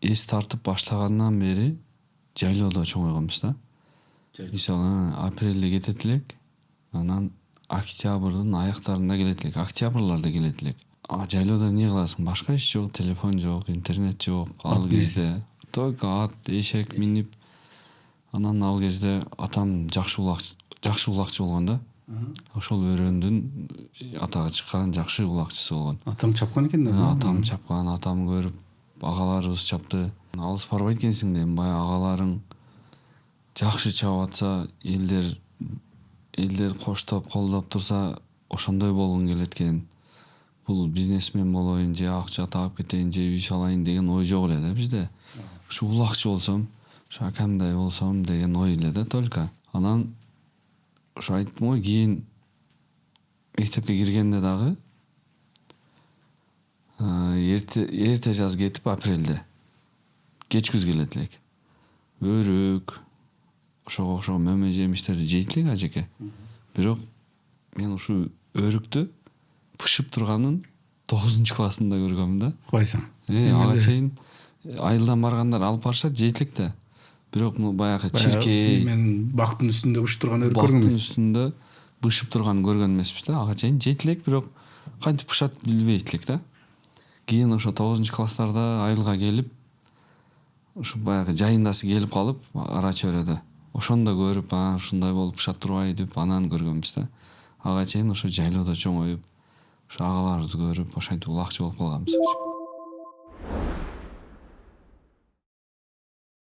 эс тартып баштагандан бери жайлоодо чоңойгонбуз да. Мисалы апрелде кетет элек, анан октябрдын аяктарында келет элек, октябрларда келет элек. Жайлоодо эмне кыласың? Башка иш жок, телефон жок, интернет жок. Ал кезде только ат, эшек минип, анан ал кезде атам жакшы улакчы болгон да. Ошол өрөөндүн атага чыккан жакшы улакчысы болгон. Атам чапкан экен да. Атам чапкан, атам көрүп, агаларыбыз чапты. Алыс барбайт экенсиң дейм, баягы агаларың жакшы чабып атса, элдер коштоп, колдоп турса, ошондой болгуң келет экен. Бул бизнесмен болоюн, же акча таап кетейин, же үй салайын деген ой жок эле да бизде. Ушу улакчы болсом, ушу акамдай болсом деген ой эле да только. Анан ушу айттым го, кийин мектепке киргенде дагы эрте жаз кетип апрелде кеч күз келет элек. Өрүк, ошого окшогон мөмө жемиштерди жейт элек ажеке. Бирок мен ушу өрүктү пышып турганын 9-классында көргөм да. Койсоң. Ага чейин айылдан баргандар алып барышат, жейт элек да. Бирок баягы чиркей мен бактын үстүндө бышып турган өрүк көргөм. көргөм. Бактын үстүндө бышып турганын көргөн эмеспиз да. Ага чейин жейт элек, бирок кантип пышат билбейт элек да. Кийин ошо 9-класстарда айылга келип, ушу баягы жайындасы келип калып, ара чөйрөдө. Ошондо көрүп, ушундай болуп пышат турбайбы деп анан көргөнбүз да. Ага чейин ошо жайлоодо чоңоюп, ушу агаларыбызды көрүп, ошентип улакчы болуп калганбыз.